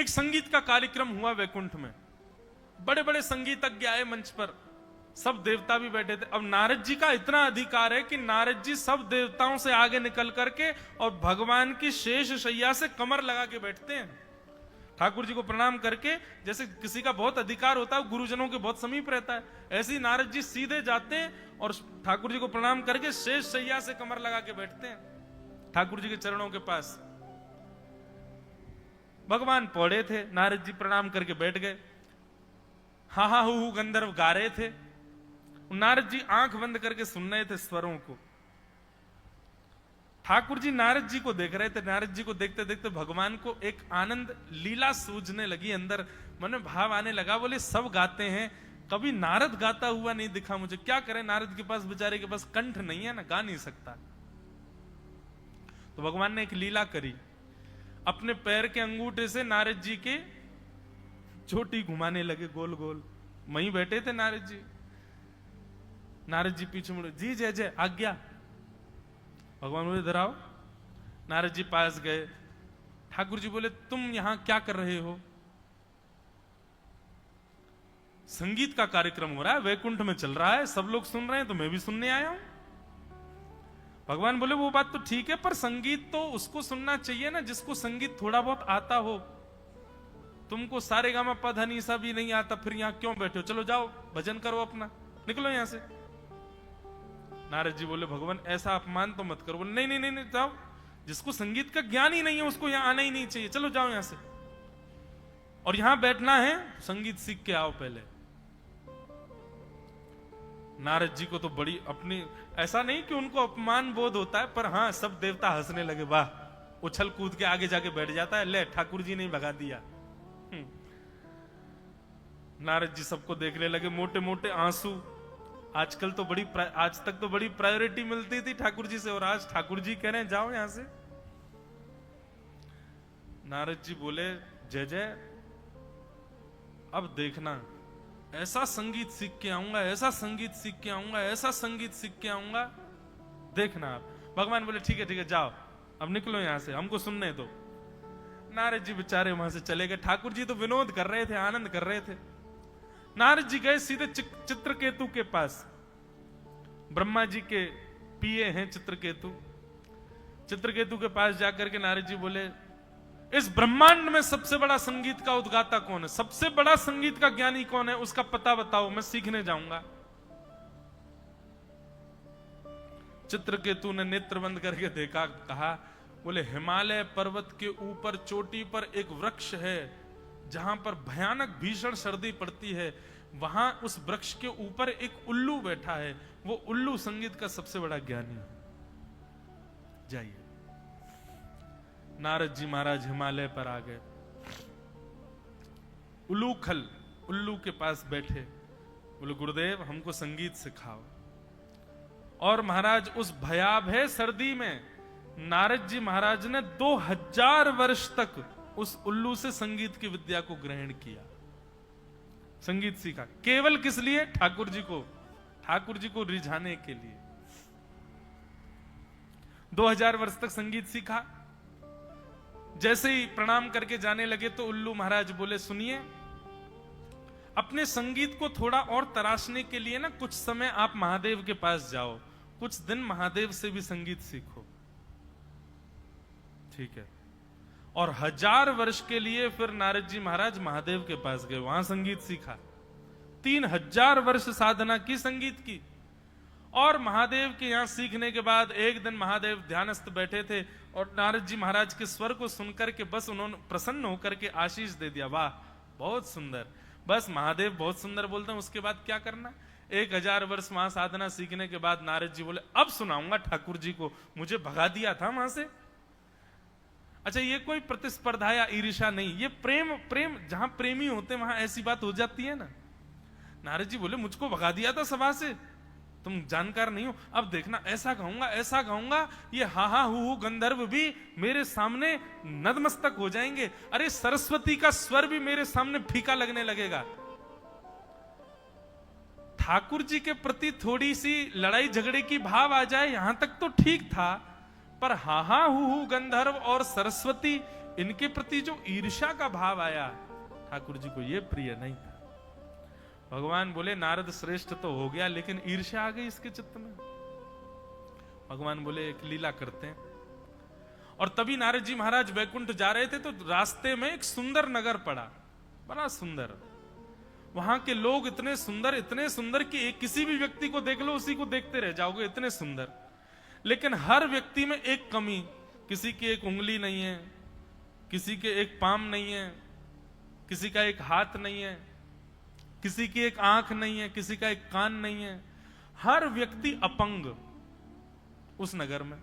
एक संगीत का कार्यक्रम हुआ वैकुंठ में, बड़े बड़े संगीतज्ञ आए मंच पर, सब देवता भी बैठे थे। अब नारद जी का इतना अधिकार है कि नारद जी सब देवताओं से आगे निकल करके और भगवान की शेष शैया से कमर लगा के बैठते हैं, ठाकुर जी को प्रणाम करके। जैसे किसी का बहुत अधिकार होता है, गुरुजनों के बहुत समीप रहता है, ऐसे ही नारद जी सीधे जाते हैं और ठाकुर जी को प्रणाम करके शेष शैया से कमर लगा के बैठते हैं ठाकुर जी के चरणों के पास। भगवान पौड़े थे, नारद जी प्रणाम करके बैठ गए। हा हा हु गंधर्व गा रहे थे, नारद जी आंख बंद करके सुन रहे थे स्वरों को। ठाकुर जी नारद जी को देख रहे थे। नारद जी को देखते देखते भगवान को एक आनंद लीला सूझने लगी, अंदर मन में भाव आने लगा। बोले सब गाते हैं, कभी नारद गाता हुआ नहीं दिखा मुझे, क्या करें, नारद के पास बेचारे के पास कंठ नहीं है ना, गा नहीं सकता। तो भगवान ने एक लीला करी, अपने पैर के अंगूठे से नारद जी के चोटी घुमाने लगे गोल गोल। वहीं बैठे थे नारद जी। नारद जी पीछे मुड़े, जी जय जय आज्ञा। भगवान बोले इधर आओ। नारद जी पास गए। ठाकुर जी बोले तुम यहां क्या कर रहे हो? संगीत का कार्यक्रम हो रहा है, वैकुंठ में चल रहा है, सब लोग सुन रहे हैं, तो मैं भी सुनने आया हूं। भगवान बोले वो बात तो ठीक है, पर संगीत तो उसको सुनना चाहिए ना जिसको संगीत थोड़ा बहुत आता हो। तुमको सारे गामा पध सा भी नहीं आता, फिर यहां क्यों बैठे हो? चलो जाओ भजन करो अपना, निकलो यहां से। नारद जी बोले भगवान ऐसा अपमान तो मत करो। बोले नहीं नहीं नहीं जाओ, जिसको संगीत का ज्ञान ही नहीं है उसको यहां आना ही नहीं चाहिए, चलो जाओ यहां से। और यहां बैठना है, संगीत सीख के आओ पहले। नारद जी को तो बड़ी अपनी, ऐसा नहीं कि उनको अपमान बोध होता है, पर हां सब देवता हंसने लगे, वाह उछल कूद के आगे जाके बैठ जाता है, ले ठाकुर जी ने भगा दिया। नारद जी सबको देखने लगे, मोटे मोटे आंसू। आजकल तो आज तक तो बड़ी प्रायोरिटी मिलती थी ठाकुर जी से, और आज ठाकुर जी कह रहे हैं जाओ यहां से। नारद जी बोले जय जय, अब देखना ऐसा संगीत सीख के आऊंगा, ऐसा संगीत सीख के आऊंगा, ऐसा संगीत सीख के आऊंगा, देखना आप। भगवान बोले ठीक है जाओ, अब निकलो यहां से, हमको सुनने दो। नारद जी बेचारे वहां से चले गए। ठाकुर जी तो विनोद कर रहे थे, आनंद कर रहे थे। नारद जी गए सीधे चित्रकेतु के पास। ब्रह्मा जी के पिए हैं चित्रकेतु। चित्रकेतु के पास जाकर के नारद जी बोले इस ब्रह्मांड में सबसे बड़ा संगीत का उद्गाता कौन है, सबसे बड़ा संगीत का ज्ञानी कौन है, उसका पता बताओ, मैं सीखने जाऊंगा। चित्रकेतु ने नेत्र बंद करके देखा, कहा, बोले हिमालय पर्वत के ऊपर चोटी पर एक वृक्ष है, जहां पर भयानक भीषण सर्दी पड़ती है, वहां उस वृक्ष के ऊपर एक उल्लू बैठा है, वो उल्लू संगीत का सबसे बड़ा ज्ञानी है, जाइए। नारद जी महाराज हिमालय पर आ गए। उल्लू के पास बैठे, बोले गुरुदेव हमको संगीत सिखाओ। और महाराज उस भयावह सर्दी में नारद जी महाराज ने 2000 वर्ष तक उस उल्लू से संगीत की विद्या को ग्रहण किया, संगीत सीखा। केवल किस लिए? ठाकुर जी को रिझाने के लिए। 2000 वर्ष तक संगीत सीखा। जैसे ही प्रणाम करके जाने लगे तो उल्लू महाराज बोले सुनिए, अपने संगीत को थोड़ा और तराशने के लिए ना कुछ समय आप महादेव के पास जाओ, कुछ दिन महादेव से भी संगीत सीखो, ठीक है। और 1000 वर्ष के लिए फिर नारद जी महाराज महादेव के पास गए, वहां संगीत सीखा। 3000 वर्ष साधना की संगीत की। और महादेव के यहां सीखने के बाद एक दिन महादेव ध्यानस्थ बैठे थे और नारद जी महाराज के स्वर को सुनकर के बस उन्होंने प्रसन्न होकर के आशीष दे दिया, वाह बहुत सुंदर। बस महादेव बहुत सुंदर बोलते हैं, उसके बाद क्या करना। 1000 वर्ष वहां साधना सीखने के बाद नारद जी बोले अब सुनाऊंगा ठाकुर जी को, मुझे भगा दिया था वहां से। अच्छा, ये कोई प्रतिस्पर्धा या ईर्ष्या नहीं, ये प्रेम जहां प्रेमी होते वहां ऐसी बात हो जाती है ना। नारद जी बोले मुझको भगा दिया था सभा से, तुम जानकार नहीं हो, अब देखना ऐसा गाऊंगा, ये हा हा हु गंधर्व भी मेरे सामने नतमस्तक हो जाएंगे। अरे सरस्वती का स्वर भी मेरे सामने फीका लगने लगेगा। ठाकुर जी के प्रति थोड़ी सी लड़ाई झगड़े की भाव आ जाए, यहां तक तो ठीक था, पर हा हा हु गंधर्व और सरस्वती इनके प्रति जो ईर्ष्या का भाव आया, ठाकुर जी को ये प्रिय नहीं था। भगवान बोले नारद श्रेष्ठ तो हो गया, लेकिन ईर्ष्या आ गई इसके चित्त में। भगवान बोले एक लीला करते हैं। और तभी नारद जी महाराज वैकुंठ जा रहे थे, तो रास्ते में एक सुंदर नगर पड़ा, बड़ा सुंदर। वहां के लोग इतने सुंदर कि एक किसी भी व्यक्ति को देख लो उसी को देखते रह जाओगे, इतने सुंदर। लेकिन हर व्यक्ति में एक कमी, किसी की एक उंगली नहीं है, किसी के एक पाम नहीं है, किसी का एक हाथ नहीं है, किसी की एक आंख नहीं है, किसी का एक कान नहीं है। हर व्यक्ति अपंग उस नगर में।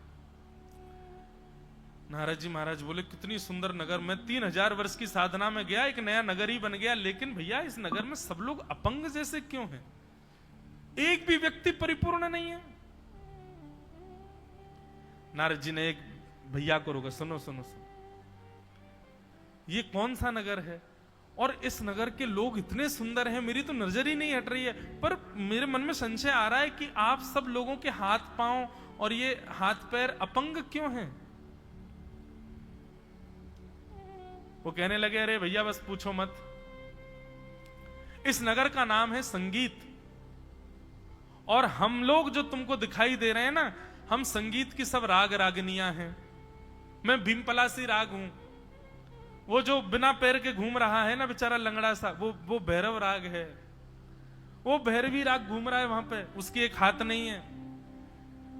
नारद जी महाराज बोले कितनी सुंदर नगर, मैं 3000 वर्ष की साधना में गया, एक नया नगर ही बन गया, लेकिन भैया इस नगर में सब लोग अपंग जैसे क्यों हैं? एक भी व्यक्ति परिपूर्ण नहीं है। नारद जी ने एक भैया को रोका, सुनो सुनो सुनो, ये कौन सा नगर है और इस नगर के लोग इतने सुंदर हैं, मेरी तो नजर ही नहीं हट रही है, पर मेरे मन में संशय आ रहा है कि आप सब लोगों के हाथ पांव और ये हाथ पैर अपंग क्यों हैं? वो कहने लगे अरे भैया बस पूछो मत, इस नगर का नाम है संगीत, और हम लोग जो तुमको दिखाई दे रहे हैं ना, हम संगीत की सब राग रागनियां हैं। मैं भीमपलासी राग हूं, वो जो बिना पैर के घूम रहा है ना बेचारा लंगड़ा सा, वो भैरव राग है, वो भैरवी राग घूम रहा है वहां पे, उसकी एक हाथ नहीं है।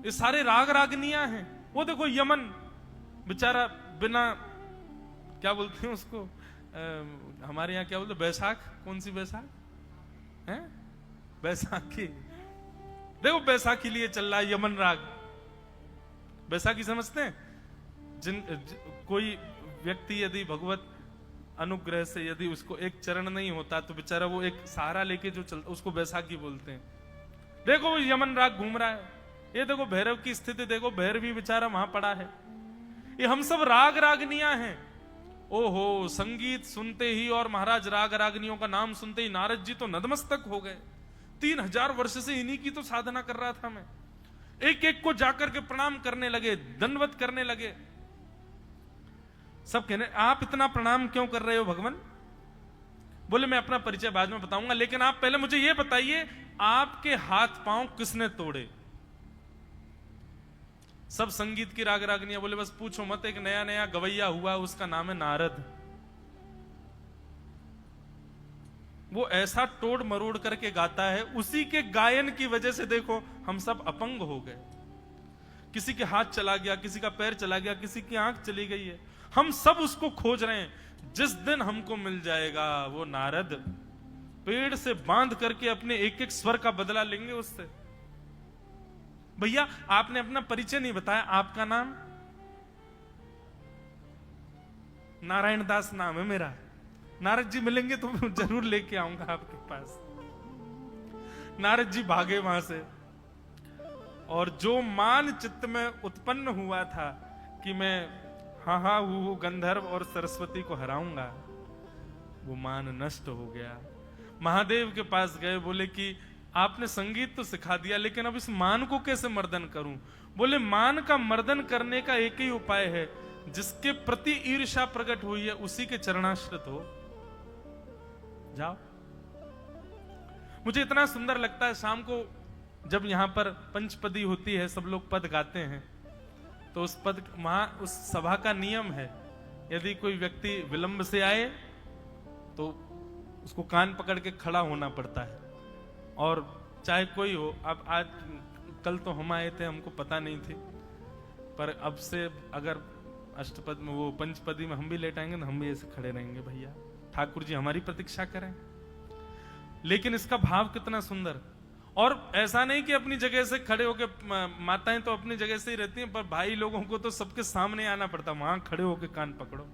ये सारे राग रागनियां हैं। वो देखो यमन बेचारा बिना, क्या बोलते हैं उसको, हमारे यहाँ क्या बोलते, बैसाख, कौन सी बैसाख है? बैसाखी। देखो बैसाखी लिए चल रहा है यमन राग। बैसाखी समझते हैं? कोई व्यक्ति यदि भगवत अनुग्रह से यदि उसको एक चरण नहीं होता तो बेचारा वो एक सहारा लेके जो चलता उसको बैसाखी बोलते हैं। देखो वो यमन राग घूम रहा है, ये देखो भैरव की स्थिति देखो, भैरवी बेचारा वहां पड़ा है। ये हम सब राग रागनियां हैं। ओहो, संगीत सुनते ही और महाराज राग रागनियों का नाम सुनते ही नारद जी तो नतमस्तक हो गए। 3000 वर्ष से इन्हीं की तो साधना कर रहा था मैं। एक एक को जाकर के प्रणाम करने लगे, दंडवत करने लगे। सब कहने आप इतना प्रणाम क्यों कर रहे हो भगवान? बोले मैं अपना परिचय बाद में बताऊंगा, लेकिन आप पहले मुझे यह बताइए आपके हाथ पांव किसने तोड़े? सब संगीत की राग रागनियां। बोले बस पूछो मत, एक नया नया गवैया हुआ, उसका नाम है नारद। वो ऐसा तोड़ मरोड़ करके गाता है, उसी के गायन की वजह से देखो हम सब अपंग हो गए। किसी के हाथ चला गया, किसी का पैर चला गया, किसी की आंख चली गई है। हम सब उसको खोज रहे हैं। जिस दिन हमको मिल जाएगा वो नारद, पेड़ से बांध करके अपने एक एक स्वर का बदला लेंगे उससे। भैया आपने अपना परिचय नहीं बताया, आपका नाम? नारायण दास नाम है मेरा। नारद जी मिलेंगे तो जरूर लेके आऊंगा आपके पास। नारद जी भागे वहां से, और जो मान चित्त में उत्पन्न हुआ था कि मैं हा हूं गंधर्व और सरस्वती को हराऊंगा, वो मान नष्ट हो गया। महादेव के पास गए, बोले कि आपने संगीत तो सिखा दिया, लेकिन अब इस मान को कैसे मर्दन करूं? बोले मान का मर्दन करने का एक ही उपाय है, जिसके प्रति ईर्ष्या प्रकट हुई है उसी के चरणाश्रित हो जाओ। मुझे इतना सुंदर लगता है, शाम को जब यहां पर पंचपदी होती है, सब लोग पद गाते हैं, तो उस पद वहां उस सभा का नियम है, यदि कोई व्यक्ति विलंब से आए तो उसको कान पकड़ के खड़ा होना पड़ता है। और चाहे कोई हो, अब आज कल तो हम आए थे, हमको पता नहीं थी, पर अब से अगर अष्टपद में वो पंचपदी में हम भी लेट आएंगे तो हम भी ऐसे खड़े रहेंगे। भैया ठाकुर जी हमारी प्रतीक्षा करें। लेकिन इसका भाव कितना सुंदर। और ऐसा नहीं कि अपनी जगह से खड़े होकर, माताएं तो अपनी जगह से ही रहती हैं, पर भाई लोगों को तो सबके सामने आना पड़ता, वहां खड़े होकर कान पकड़ो।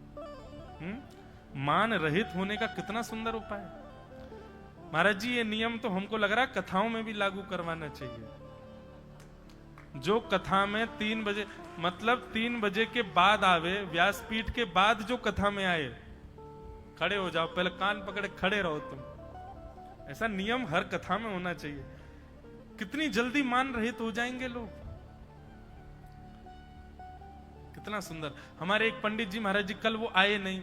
मान रहित होने का कितना सुंदर उपाय। महाराज जी ये नियम तो हमको लग रहा है कथाओं में भी लागू करवाना चाहिए। जो कथा में 3 बजे, मतलब 3 बजे के बाद आवे, व्यासपीठ के बाद जो कथा में आए, खड़े हो जाओ, पहले कान पकड़े खड़े रहो तुम। ऐसा नियम हर कथा में होना चाहिए। कितनी जल्दी मान रहित हो जाएंगे लोग, कितना सुंदर। हमारे एक पंडित जी महाराज जी कल वो आए नहीं,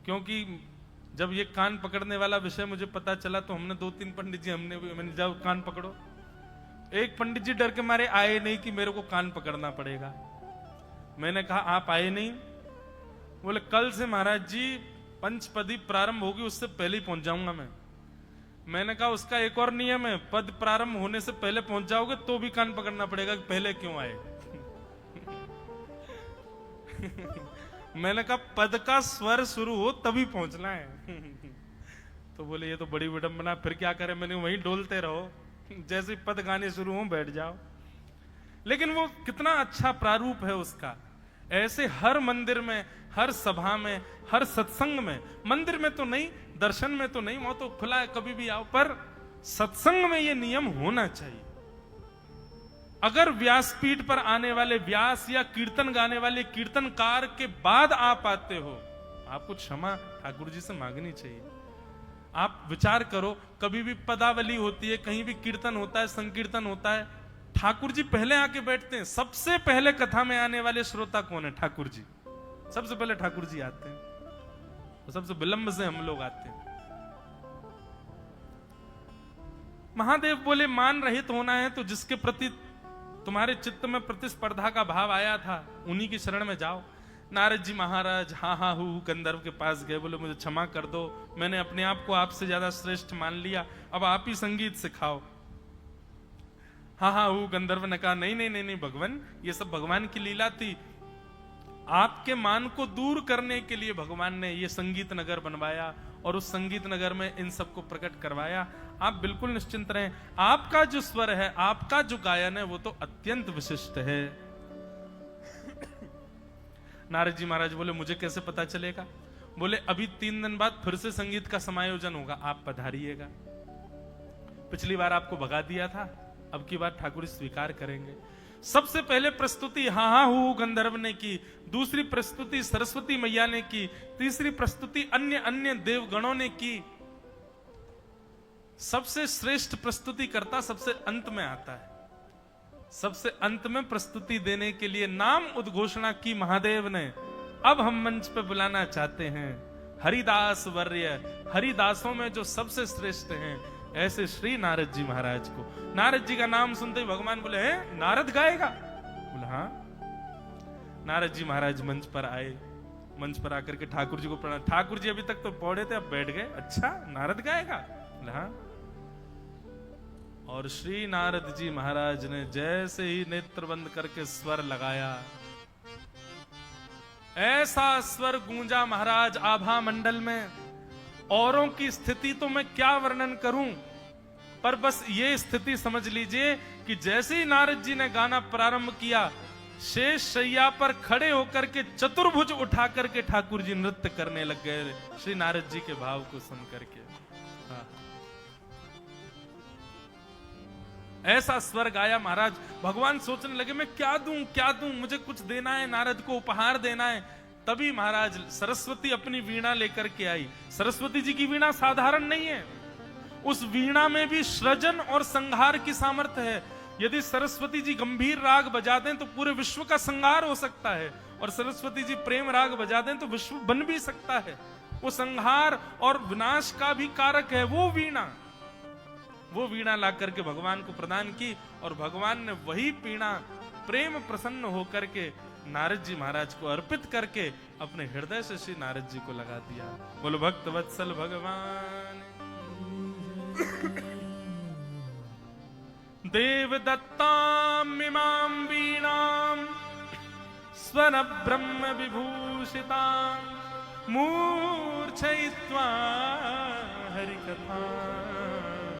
क्योंकि जब ये कान पकड़ने वाला विषय मुझे पता चला तो हमने 2-3 पंडित जी मैंने जाओ कान पकड़ो। एक पंडित जी डर के मारे आए नहीं कि मेरे को कान पकड़ना पड़ेगा। मैंने कहा आप आए नहीं? बोले कल से महाराज जी पंचपदी प्रारंभ होगी उससे पहले ही पहुंच जाऊंगा मैं। मैंने कहा उसका एक और नियम है, पद प्रारंभ होने से पहले पहुंच जाओगे तो भी कान पकड़ना पड़ेगा कि पहले क्यों आए। मैंने कहा पद का स्वर शुरू हो तभी पहुंचना है। तो बोले ये तो बड़ी विडंबना, फिर क्या करें? मैंने वहीं डोलते रहो, जैसे पद गाने शुरू हो बैठ जाओ। लेकिन वो कितना अच्छा प्रारूप है उसका। ऐसे हर मंदिर में, हर सभा में, हर सत्संग में, मंदिर में तो नहीं, दर्शन में तो नहीं, वहां तो खुला है कभी भी आओ, पर सत्संग में ये नियम होना चाहिए। अगर व्यासपीठ पर आने वाले व्यास या कीर्तन गाने वाले कीर्तनकार के बाद आप आते हो, आपको क्षमा ठाकुर जी से मांगनी चाहिए। आप विचार करो, कभी भी पदावली होती है, कहीं भी कीर्तन होता है, संकीर्तन होता है, ठाकुर जी पहले आके बैठते हैं। सबसे पहले कथा में आने वाले श्रोता कौन है? ठाकुर जी। सबसे पहले ठाकुर जी आते हैं, तो सबसे विलंब से हम लोग आते हैं। महादेव बोले मान रहित होना है तो जिसके प्रति तुम्हारे चित्त में प्रतिस्पर्धा का भाव आया था उन्हीं की शरण में जाओ। नारद जी महाराज हा हा हु गंधर्व के पास गए, बोले मुझे क्षमा कर दो, मैंने अपने आप को आपसे ज्यादा श्रेष्ठ मान लिया, अब आप ही संगीत सिखाओ। हा हा हु गंधर्व ने कहा नहीं नहीं नहीं नहीं भगवान, ये सब भगवान की लीला थी। आपके मान को दूर करने के लिए भगवान ने ये संगीत नगर बनवाया और उस संगीत नगर में इन सबको प्रकट करवाया। आप बिल्कुल निश्चिंत रहें, आपका जो स्वर है, आपका जो गायन है वो तो अत्यंत विशिष्ट है। नारद जी महाराज बोले मुझे कैसे पता चलेगा? बोले अभी 3 दिन बाद फिर से संगीत का समायोजन होगा, आप पधारिएगा। पिछली बार आपको भगा दिया था, अब की बार ठाकुर स्वीकार करेंगे। सबसे पहले प्रस्तुति हा हा हु गंधर्व ने की, दूसरी प्रस्तुति सरस्वती मैया ने की, तीसरी प्रस्तुति अन्य अन्य देवगणों ने की। सबसे श्रेष्ठ प्रस्तुति करता सबसे अंत में आता है। सबसे अंत में प्रस्तुति देने के लिए नाम उद्घोषणा की महादेव ने। अब हम मंच पे बुलाना चाहते हैं हरिदास वर्य, हरिदासों में जो सबसे श्रेष्ठ हैं, ऐसे श्री नारद जी महाराज को। नारद जी का नाम सुनते ही भगवान बोले हैं नारद गाएगा? बोले हाँ। नारद जी महाराज मंच पर आए, मंच पर आकर के ठाकुर जी को प्रणाम। ठाकुर जी अभी तक तो पौड़े थे, अब बैठ गए। अच्छा नारद गाएगा? बोले हाँ। और श्री नारद जी महाराज ने जैसे ही नेत्र बंद करके स्वर लगाया, ऐसा स्वर गूंजा महाराज आभा मंडल में। औरों की स्थिति तो मैं क्या वर्णन करूं, पर बस ये स्थिति समझ लीजिए कि जैसे ही नारद जी ने गाना प्रारंभ किया, शेष शैया पर खड़े होकर के चतुर्भुज उठा करके ठाकुर जी नृत्य करने लग गए श्री नारद जी के भाव को सुन करके। ऐसा स्वर गाया महाराज। भगवान सोचने लगे मैं क्या दूं क्या दूं, मुझे कुछ देना है, नारद को उपहार देना है। तभी महाराज सरस्वती अपनी वीणा लेकर के आई। सरस्वती जी की वीणा साधारण नहीं है, उस वीणा में भी सृजन और संहार की सामर्थ्य है। यदि सरस्वती जी गंभीर राग बजा दें तो पूरे विश्व का संहार हो सकता है, और सरस्वती जी प्रेम राग बजा दें तो विश्व बन भी सकता है। वो संहार और विनाश का भी कारक है वो वीणा। वो वीणा ला करके भगवान को प्रदान की, और भगवान ने वही वीणा प्रेम प्रसन्न होकर के नारद जी महाराज को अर्पित करके अपने हृदय से श्री नारद जी को लगा दिया। बोलो भक्त वत्सल भगवान। देव दत्ताम इमाम वीणाम स्वर ब्रह्म विभूषिताम मूर्छयित्वा हरि कथा